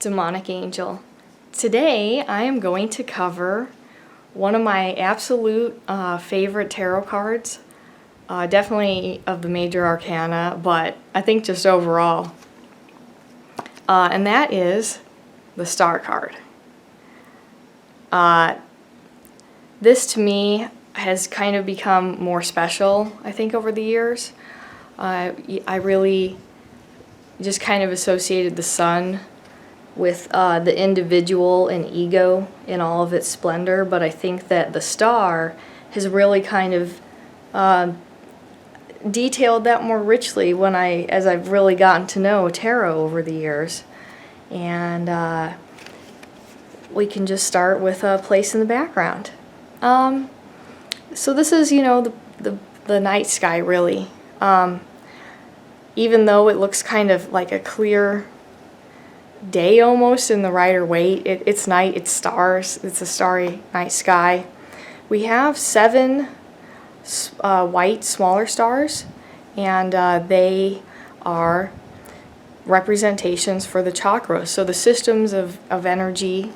Demonic Angel. Today I am going to cover one of my absolute favorite tarot cards, definitely of the major arcana, but I think just overall, and that is the Star card. This to me has kind of become more special, I think, over the years. I really just kind of associated the sun with the individual and ego in all of its splendor, but I think that the star has really kind of detailed that more richly as I've really gotten to know tarot over the years. And we can just start with a place in the background. So this is, the night sky, really. Even though it looks kind of like a clear day almost in the Rider-Waite, it's night, it's stars, it's a starry night sky. We have 7 white smaller stars, and they are representations for the chakras, so the systems of energy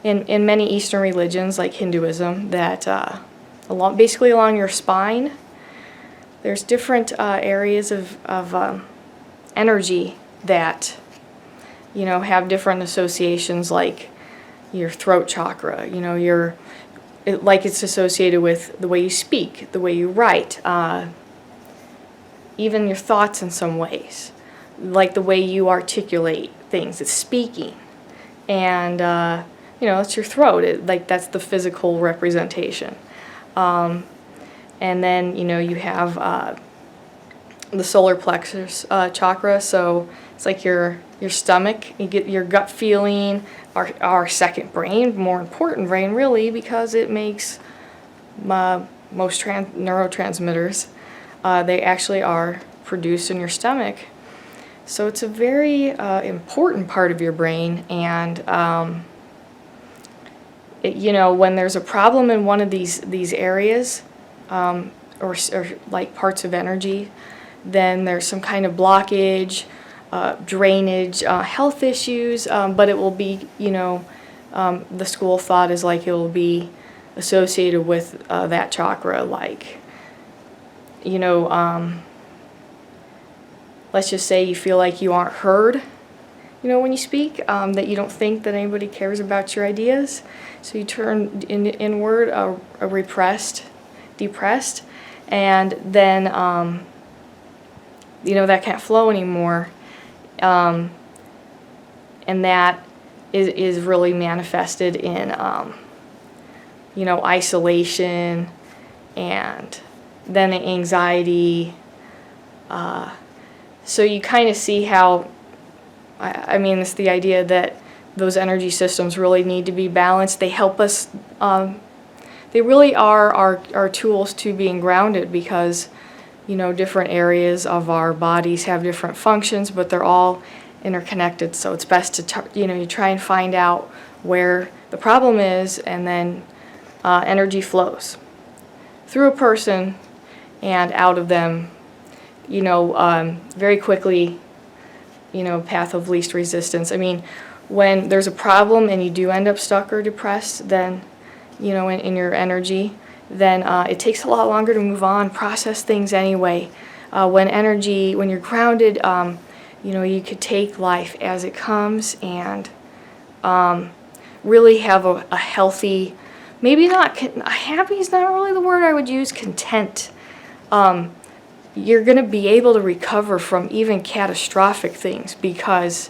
in many Eastern religions like Hinduism, that basically along your spine there's different areas of energy that have different associations, like your throat chakra, like it's associated with the way you speak, the way you write, even your thoughts in some ways, like the way you articulate things, it's speaking. And, it's your throat, that's the physical representation. And then, you have the solar plexus chakra, so it's like your stomach, you get your gut feeling, our second brain, more important brain really, because it makes most neurotransmitters. They actually are produced in your stomach. So it's a very important part of your brain, and when there's a problem in one of these areas, or like parts of energy, then there's some kind of blockage, drainage, health issues, but it will be, the school of thought is like it will be associated with that chakra, like, let's just say you feel like you aren't heard, when you speak, that you don't think that anybody cares about your ideas, so you turn inward, depressed, and then, that can't flow anymore. And that is really manifested in, isolation, and then anxiety. So you kind of see how, it's the idea that those energy systems really need to be balanced. They help us, they really are our tools to being grounded, because different areas of our bodies have different functions, but they're all interconnected. So it's best to you try and find out where the problem is, and then energy flows through a person and out of them, very quickly, path of least resistance. When there's a problem and you do end up stuck or depressed, then in your energy, then it takes a lot longer to move on, process things anyway. When you're grounded, you could take life as it comes, and really have a healthy, maybe not, happy is not really the word I would use, content. You're going to be able to recover from even catastrophic things, because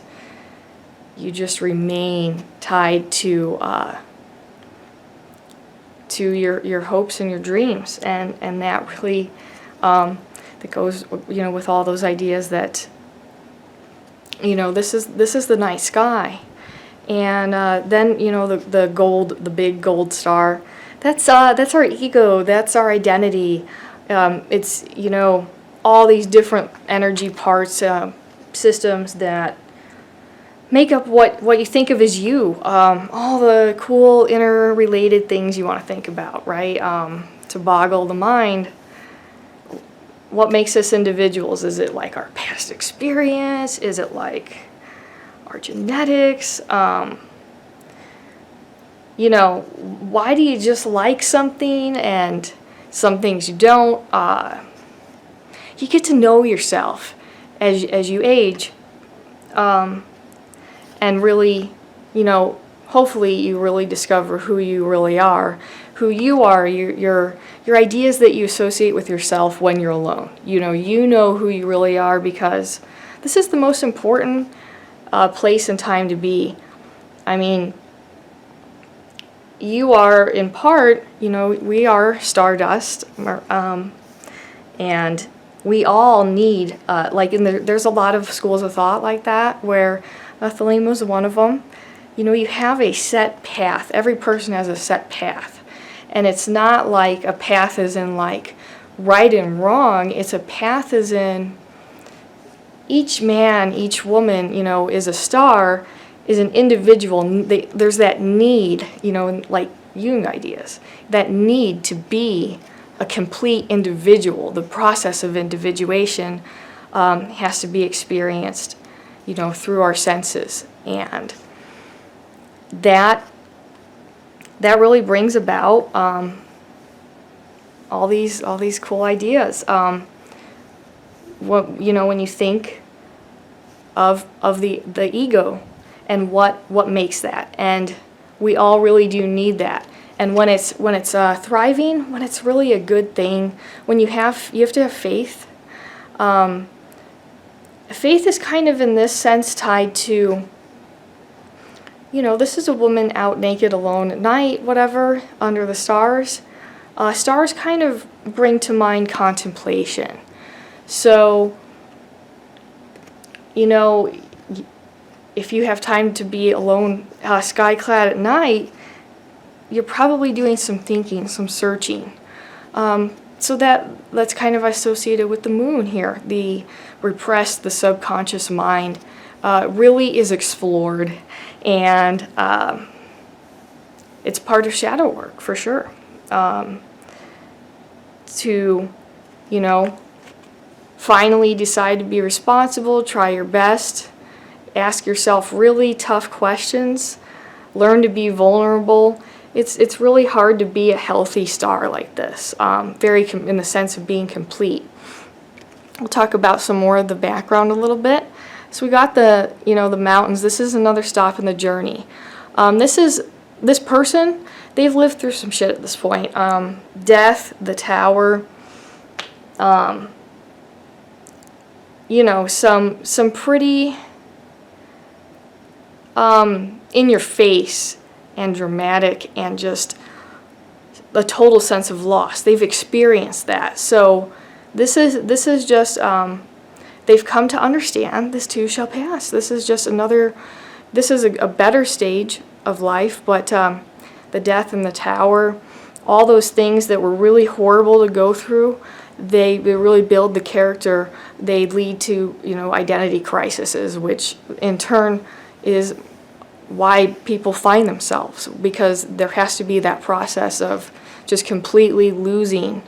you just remain tied to your hopes and your dreams, and that really that goes with all those ideas that this is the night sky. And then the big gold star, that's our ego, that's our identity. It's all these different energy parts, systems that make up what you think of as you, all the cool interrelated things you want to think about, right? To boggle the mind. What makes us individuals? Is it like our past experience? Is it like our genetics, you know, why do you just like something and some things you don't. You get to know yourself as you age, and really, you know, hopefully you really discover who you really are, your ideas that you associate with yourself when you're alone. You know who you really are, because this is the most important place and time to be. I mean, you are in part, you know, we are stardust, and we all need, there's a lot of schools of thought like that, where Thelema was one of them. You know, you have a set path. Every person has a set path. And it's not like a path as in like right and wrong. It's a path as in each man, each woman, you know, is a star, is an individual. There's that need, you know, like Jung ideas, that need to be a complete individual. The process of individuation has to be experienced, you know, through our senses, and that really brings about all these cool ideas. What, you know, when you think of the ego and what makes that, and we all really do need that. And when it's thriving, when it's really a good thing, when you have to have faith. Faith is kind of in this sense tied to, you know, this is a woman out naked alone at night, whatever, under the stars. Stars kind of bring to mind contemplation. So, you know, if you have time to be alone, sky-clad at night, you're probably doing some thinking, some searching. So that's kind of associated with the moon here. The repressed, the subconscious mind really is explored, and it's part of shadow work for sure. To, you know, finally decide to be responsible, try your best, ask yourself really tough questions, learn to be vulnerable. It's really hard to be a healthy star like this, in the sense of being complete. We'll talk about some more of the background a little bit. So we got the mountains. This is another stop in the journey. This person, they've lived through some shit at this point. Death, the tower, you know, some pretty in your face and dramatic, and just a total sense of loss. They've experienced that. So this is just they've come to understand this too shall pass. This is a better stage of life, but the death in the tower, all those things that were really horrible to go through, they really build the character. They lead to, you know, identity crises, which in turn is why people find themselves, because there has to be that process of just completely losing,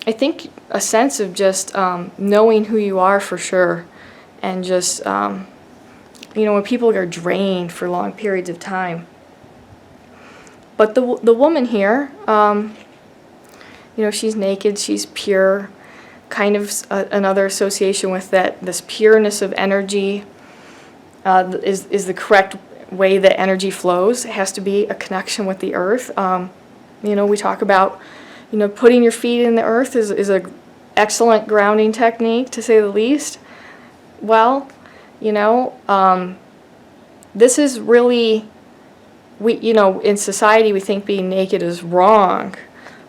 I think, a sense of just knowing who you are for sure, and just, you know, when people are drained for long periods of time. But the woman here, you know, she's naked, she's pure, kind of another association with that, this pureness of energy. Is the correct way that energy flows. It has to be a connection with the earth. You know, we talk about, you know, putting your feet in the earth is a excellent grounding technique, to say the least. Well, you know, this is really, you know, in society we think being naked is wrong,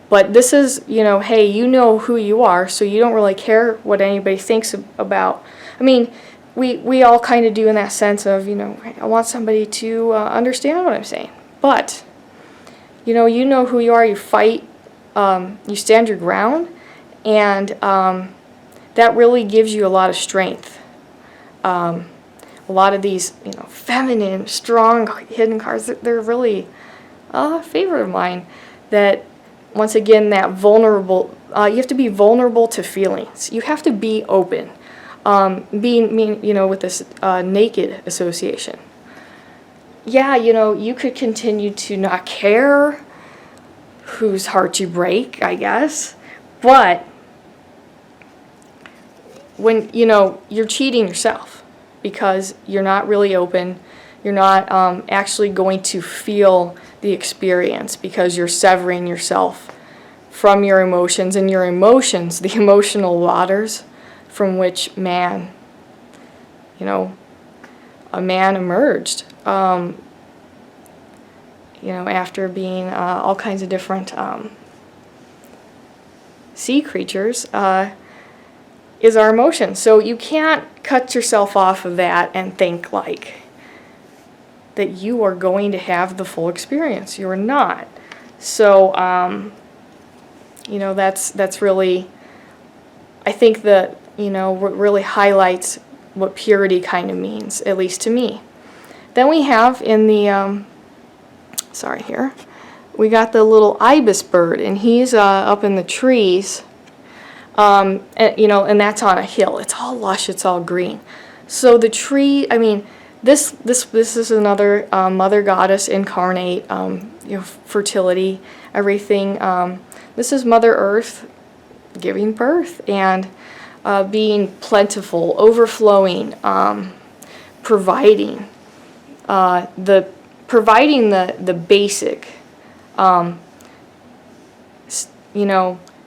but this is, you know, hey, you know who you are, so you don't really care what anybody thinks about. I mean, we all kind of do, in that sense of, you know, I want somebody to understand what I'm saying. But, you know who you are, you fight, you stand your ground, and that really gives you a lot of strength. A lot of these, you know, feminine, strong, hidden cards, they're really a favorite of mine. That, once again, that vulnerable, you have to be vulnerable to feelings. You have to be open. With this naked association. Yeah, you could continue to not care whose heart you break, I guess, but when, you're cheating yourself because you're not really open, you're not actually going to feel the experience because you're severing yourself from your emotions, and your emotions, the emotional waters from which a man emerged, after being all kinds of different sea creatures, is our emotions. So you can't cut yourself off of that and think like that you are going to have the full experience. You are not. So, that's really, I think that, what really highlights what purity kind of means, at least to me. Then we have in the, we got the little ibis bird, and he's up in the trees, and that's on a hill. It's all lush, it's all green. So the tree, this is another mother goddess incarnate, fertility, everything. This is Mother Earth giving birth and being plentiful, overflowing, providing the basic,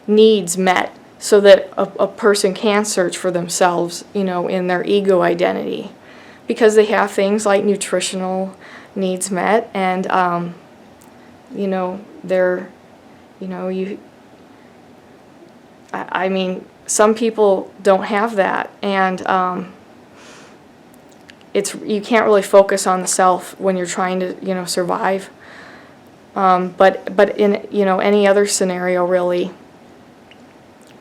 needs met, so that a person can search for themselves, in their ego identity, because they have things like nutritional needs met, and they're, some people don't have that, and you can't really focus on the self when you're trying to survive. But in any other scenario, really,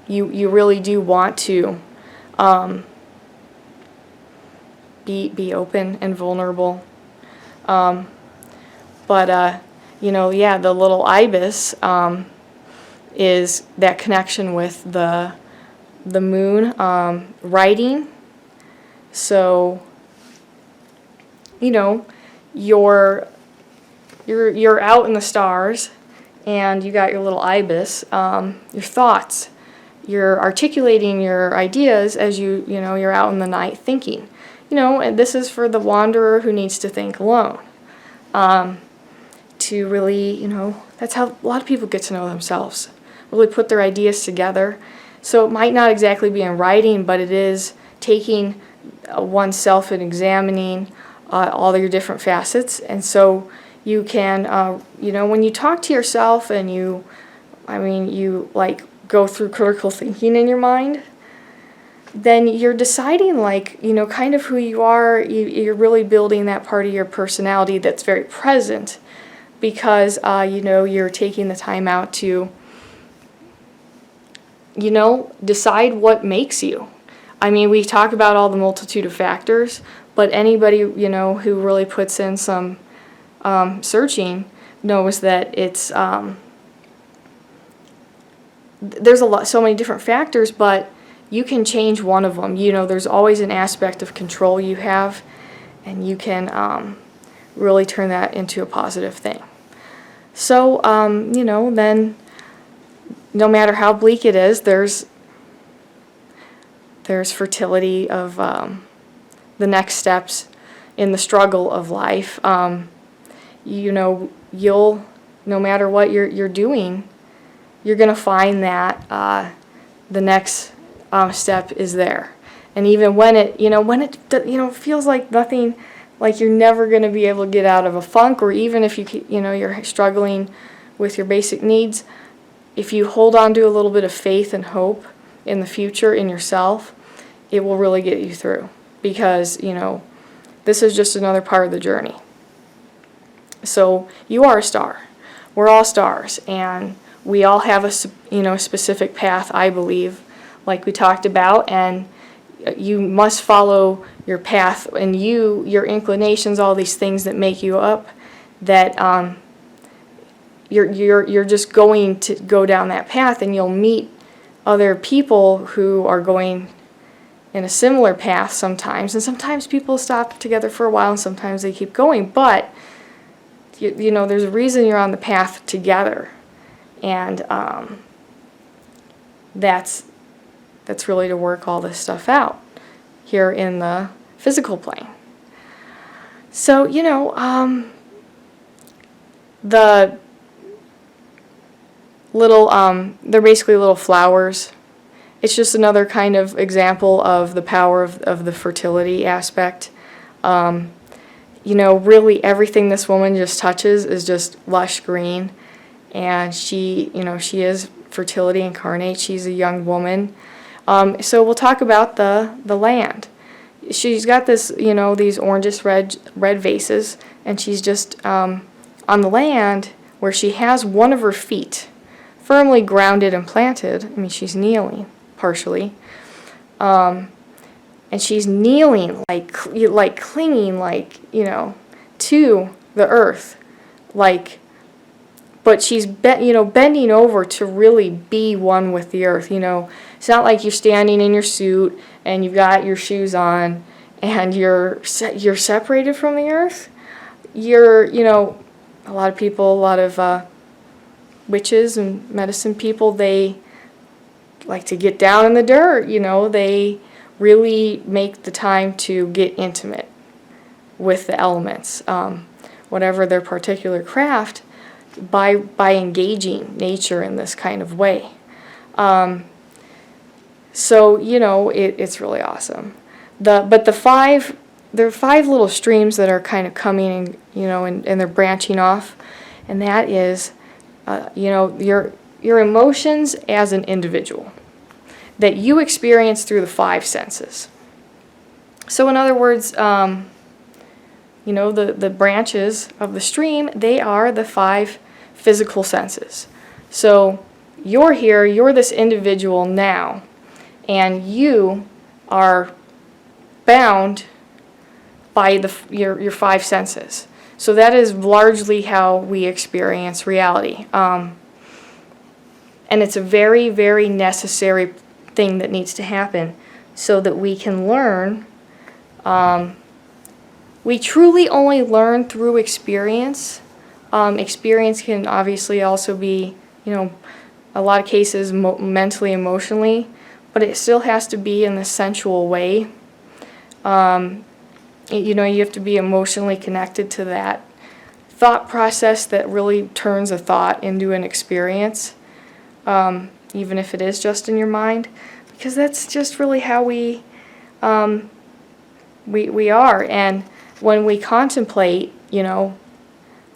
you really do want to be open and vulnerable. The little ibis is that connection with the moon, writing. So, you're out in the stars, and you got your little ibis, your thoughts. You're articulating your ideas as you're out in the night thinking. And this is for the wanderer who needs to think alone. To really, that's how a lot of people get to know themselves. Really put their ideas together. So it might not exactly be in writing, but it is taking oneself and examining all your different facets. And so you can, when you talk to yourself and you go through critical thinking in your mind, then you're deciding kind of who you are. You're really building that part of your personality that's very present, because you're taking the time out to decide what makes you. We talk about all the multitude of factors, but anybody who really puts in some searching knows that it's there's so many different factors, but you can change one of them. There's always an aspect of control you have, and you can really turn that into a positive thing. So, then no matter how bleak it is, there's fertility of the next steps in the struggle of life. You'll, no matter what you're doing, you're going to find that the next step is there. And even when it feels like nothing, like you're never going to be able to get out of a funk, or even if you're struggling with your basic needs, if you hold on to a little bit of faith and hope in the future, in yourself, it will really get you through, because this is just another part of the journey. So you are a star. We're all stars, and we all have a specific path, I believe, like we talked about, and you must follow your path, and your inclinations, all these things that make you up, that you're just going to go down that path, and you'll meet other people who are going in a similar path sometimes, and sometimes people stop together for a while and sometimes they keep going, but you know, there's a reason you're on the path together, and that's really to work all this stuff out here in the physical plane. So, you know, the little, they're basically little flowers. It's just another kind of example of the power of the fertility aspect. You know, really everything this woman just touches is just lush green, and she, you know, she is fertility incarnate. She's a young woman. So we'll talk about the land. She's got this, you know, these orangish red vases, and she's just on the land where she has one of her feet firmly grounded and planted. I mean, she's kneeling partially, and she's kneeling like clinging, like, you know, to the earth, like. But she's bending over to really be one with the earth. You know, it's not like you're standing in your suit and you've got your shoes on and you're separated from the earth. You're, you know, a lot of people, a lot of witches and medicine people, they like to get down in the dirt. You know, they really make the time to get intimate with the elements, whatever their particular craft, by engaging nature in this kind of way. So, you know, it's really awesome. But there are 5 little streams that are kind of coming and, you know, and they're branching off, and that is, you know, your emotions as an individual that you experience through the 5 senses. So in other words, you know, the branches of the stream, they are the 5 physical senses. So you're here, you're this individual now, and you are bound by your 5 senses. So that is largely how we experience reality. And it's a very, very necessary thing that needs to happen so that we can learn. We truly only learn through experience. Experience can obviously also be, you know, a lot of cases mentally, emotionally, but it still has to be in the sensual way. You know, you have to be emotionally connected to that thought process that really turns a thought into an experience, even if it is just in your mind, because that's just really how we are. And when we contemplate, you know,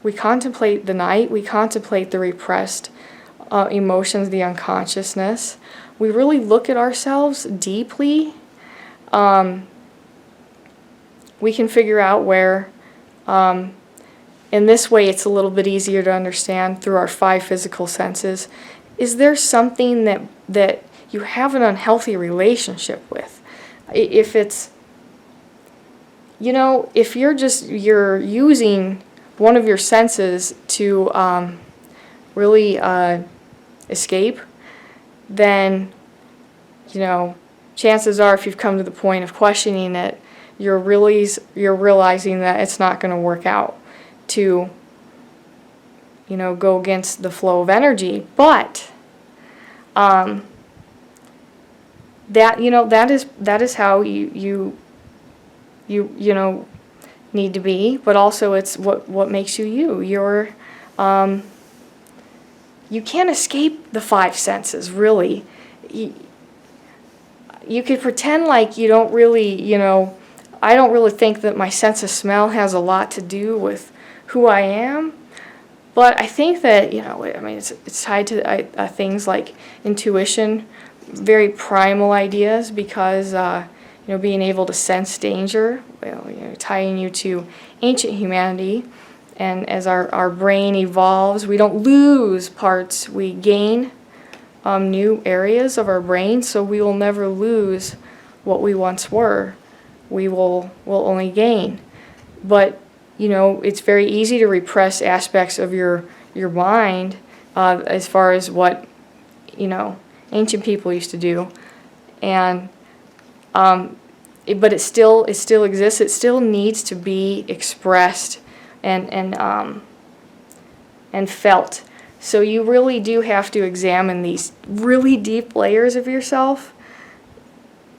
we contemplate the night, we contemplate the repressed emotions, the unconsciousness. We really look at ourselves deeply. We can figure out where, in this way it's a little bit easier to understand through our 5 physical senses. Is there something that you have an unhealthy relationship with? If it's, you know, if you're using one of your senses to really escape, then, you know, chances are if you've come to the point of questioning it, you're realizing that it's not going to work out to, you know, go against the flow of energy. But that, you know, that is how you know, need to be, but also it's what makes you. You're you can't escape the 5 senses, really. You could pretend like you don't really, you know, I don't really think that my sense of smell has a lot to do with who I am, but I think that, you know, I mean, it's tied to things like intuition, very primal ideas, because you know, being able to sense danger, well, you know, tying you to ancient humanity. And as our brain evolves, we don't lose parts, we gain new areas of our brain, so we will never lose what we once were. We'll only gain. But, you know, it's very easy to repress aspects of your mind as far as what, you know, ancient people used to do. And but it still exists. It still needs to be expressed and felt. So you really do have to examine these really deep layers of yourself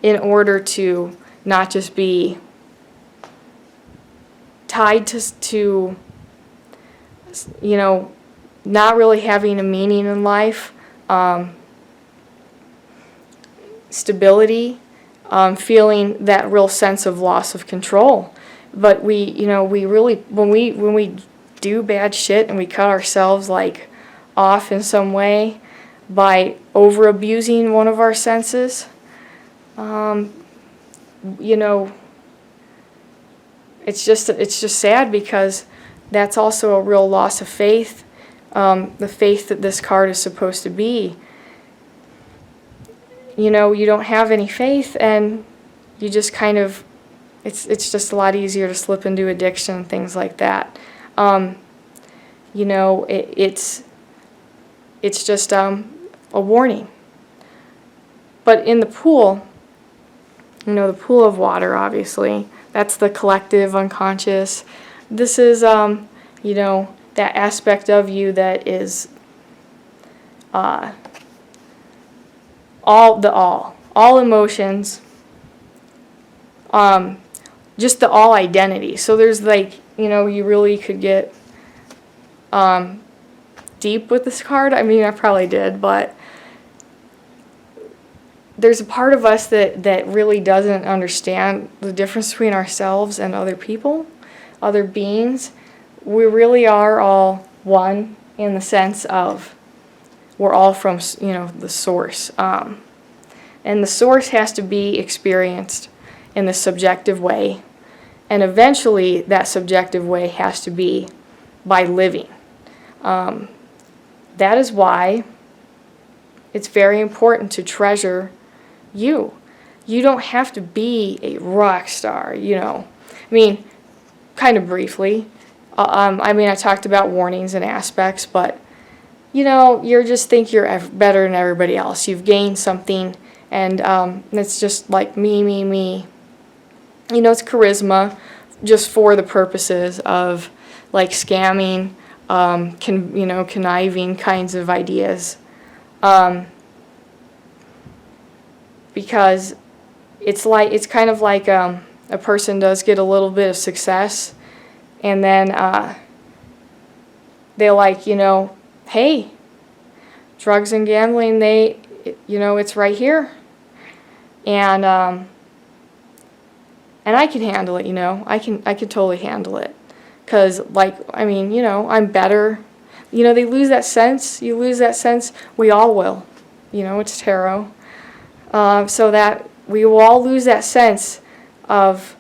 in order to not just be tied to you know, not really having a meaning in life, stability, feeling that real sense of loss of control. But we really, when we do bad shit and we cut ourselves like off in some way by over abusing one of our senses, it's just sad, because that's also a real loss of faith, the faith that this card is supposed to be. You don't have any faith, and you just kind of, it's just a lot easier to slip into addiction and things like that. It's just a warning. But in the pool, the pool of water, obviously, that's the collective unconscious. This is, that aspect of you that is all emotions, just the all identity. So there's you really could get deep with this card. I mean, I probably did, but there's a part of us that really doesn't understand the difference between ourselves and other people, other beings. We really are all one in the sense of we're all from, the source. And the source has to be experienced in the subjective way. And eventually that subjective way has to be by living. That is why it's very important to treasure you. You don't have to be a rock star, I mean, kind of briefly. I talked about warnings and aspects, but, you just think you're better than everybody else. You've gained something, and it's just like me. It's charisma just for the purposes of, like, scamming, conniving kinds of ideas. Because it's kind of like a person does get a little bit of success, and then they're like, hey, drugs and gambling, it's right here, and I can handle it. I can totally handle it, because I'm better. They lose that sense. You lose that sense. We all will. It's tarot. So that we will all lose that sense of,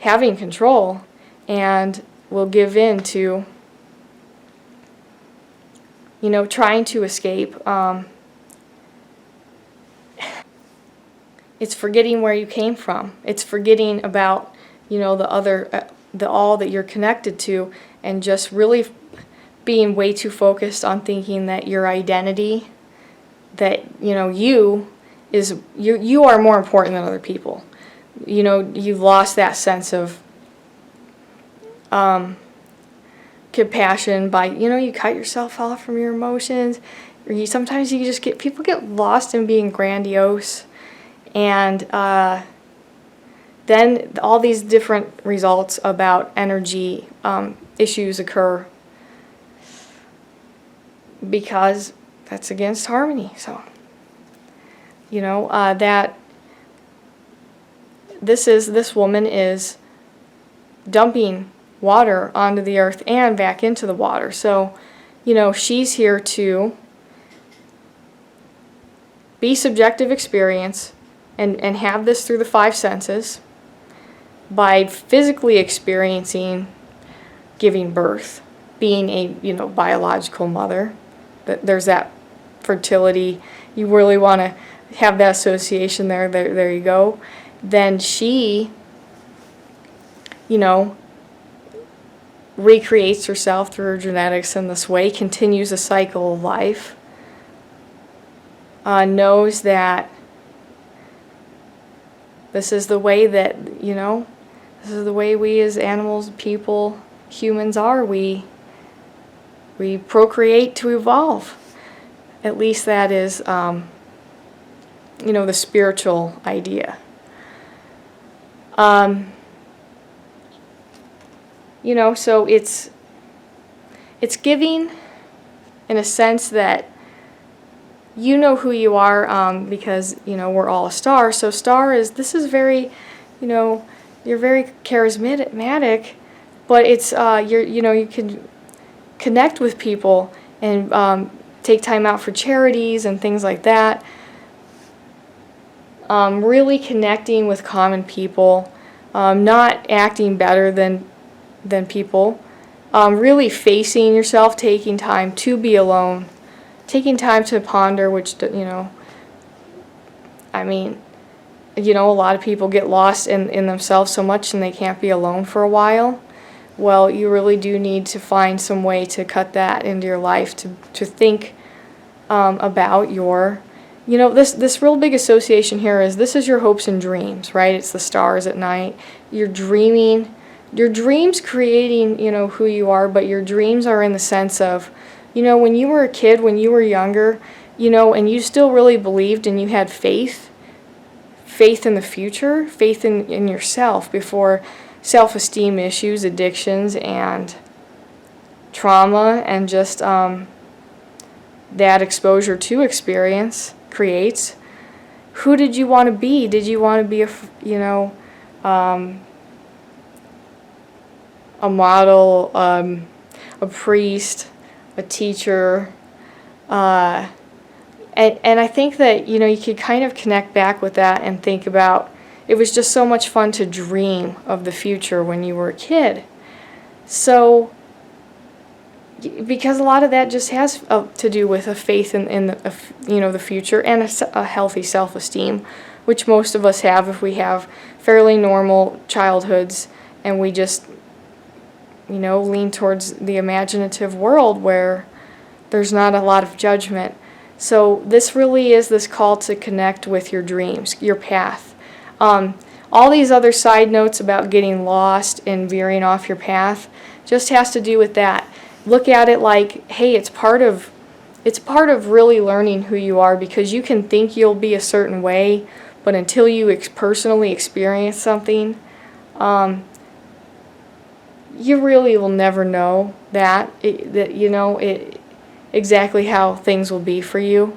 having control, and we'll give in to, trying to escape. It's forgetting where you came from. It's forgetting about, the all that you're connected to, and just really being way too focused on thinking that your identity, that you are more important than other people. You've lost that sense of compassion by you cut yourself off from your emotions, or sometimes you just people get lost in being grandiose, and then all these different results about energy issues occur, because that's against harmony. So, that this woman is dumping water onto the earth and back into the water. So, she's here to be subjective experience and have this through the five senses by physically experiencing giving birth, being a, biological mother. There's that fertility. You really want to have that association there. There you go. Then she, recreates herself through her genetics in this way, continues a cycle of life. knows that this is the way that, this is the way we as animals, people, humans are. We procreate to evolve. At least that is, the spiritual idea. So it's giving in a sense that you know who you are, because, we're all a star. So this is very, you're very charismatic, but it's, you can connect with people and take time out for charities and things like that. Really connecting with common people, not acting better than people, really facing yourself, taking time to be alone, taking time to ponder, which, a lot of people get lost in themselves so much and they can't be alone for a while. Well, you really do need to find some way to cut that into your life, to think about your, this real big association here is this is your hopes and dreams, right? It's the stars at night. You're dreaming, your dreams creating, who you are, but your dreams are in the sense of, when you were a kid, when you were younger, and you still really believed and you had faith in the future, faith in yourself before self-esteem issues, addictions, and trauma, and just that exposure to experience creates. Who did you want to be? Did you want to be a model, a priest, a teacher? And I think that, you could kind of connect back with that and think about, it was just so much fun to dream of the future when you were a kid. So, because a lot of that just has to do with a faith in the future and a healthy self-esteem, which most of us have if we have fairly normal childhoods and we just, lean towards the imaginative world where there's not a lot of judgment. So this really is this call to connect with your dreams, your path. All these other side notes about getting lost and veering off your path just has to do with that. Look at it like, hey, it's part of really learning who you are, because you can think you'll be a certain way, but until you personally experience something, you really will never know exactly how things will be for you.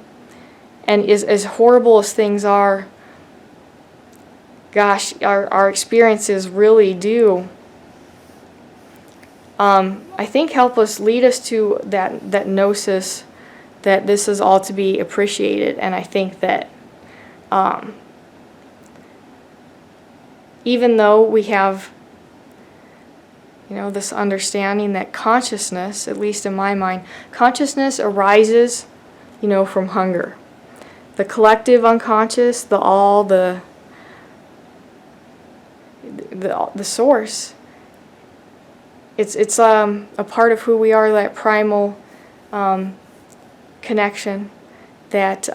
And as horrible as things are, gosh, our experiences really do, I think, help us, lead us to that gnosis that this is all to be appreciated. And I think that even though we have, this understanding that consciousness, at least in my mind, consciousness arises, from hunger. The collective unconscious, the source. It's a part of who we are, that primal connection that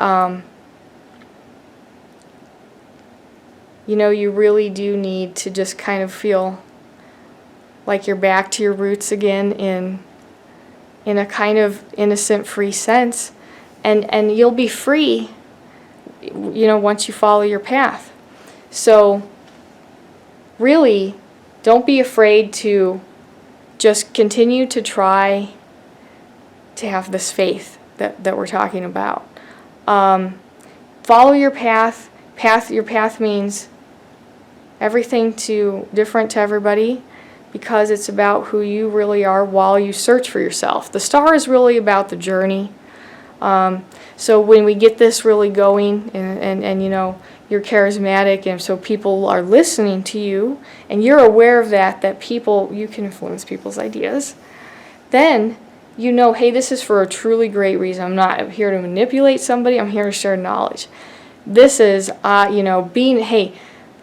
you really do need to just kind of feel like you're back to your roots again in a kind of innocent, free sense, and you'll be free once you follow your path. So really, don't be afraid to just continue to try to have this faith that we're talking about. Follow your path. Your path means everything different to everybody, because it's about who you really are while you search for yourself. The star is really about the journey. So when we get this really going, and you're charismatic, and so people are listening to you, and you're aware of that you can influence people's ideas, then hey, this is for a truly great reason. I'm not here to manipulate somebody. I'm here to share knowledge. This is, hey,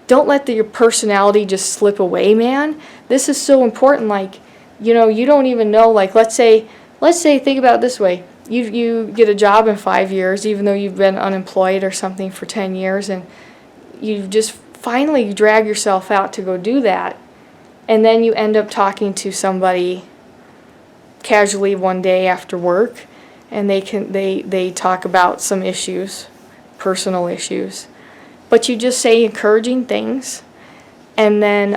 don't let your personality just slip away, man. This is so important. Like, you don't even know, like, let's say, think about it this way. you get a job in 5 years, even though you've been unemployed or something for 10 years, and you just finally drag yourself out to go do that, and then you end up talking to somebody casually one day after work, and they talk about some issues, personal issues, but you just say encouraging things, and then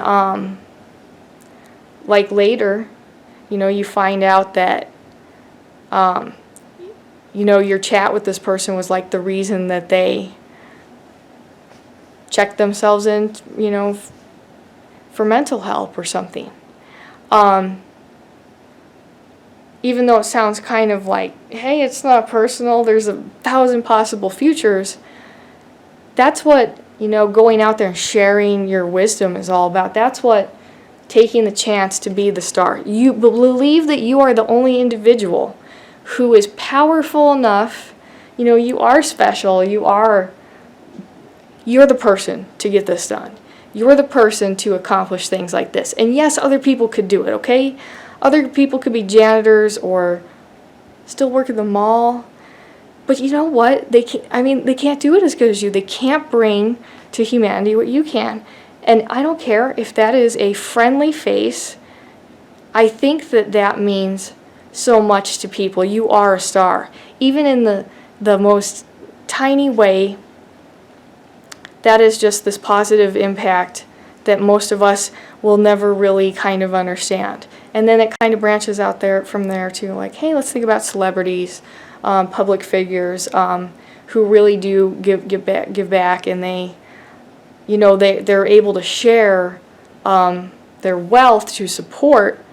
like later, you find out that your chat with this person was like the reason that they checked themselves in, for mental help or something. Even though it sounds kind of like, hey, it's not personal, there's 1,000 possible futures, that's what, going out there and sharing your wisdom is all about. That's what taking the chance to be the star. You believe that you are the only individual who is powerful enough, you are special, you're the person to get this done. You're the person to accomplish things like this. And yes, other people could do it, okay? Other people could be janitors or still work at the mall. But you know what? They can't do it as good as you. They can't bring to humanity what you can. And I don't care if that is a friendly face. I think that means so much to people. You are a star. Even in the most tiny way, that is just this positive impact that most of us will never really kind of understand. And then it kind of branches out from there to like, hey, let's think about celebrities, public figures who really do give back, and they're able to share their wealth to support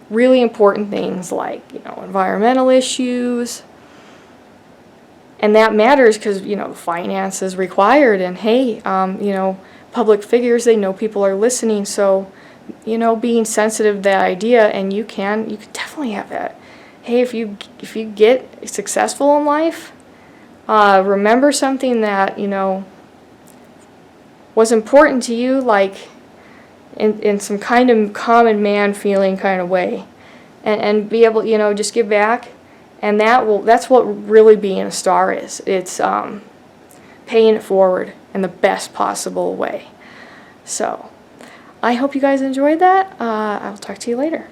really important things like environmental issues. And that matters because, finance is required, and hey, public figures, they know people are listening, so, being sensitive to that idea, and you can definitely have that. Hey, if you get successful in life, remember something that, was important to you, like in some kind of common man feeling kind of way, and be able, just give back. And that's what really being a star is. It's paying it forward in the best possible way. So I hope you guys enjoyed that. I'll talk to you later.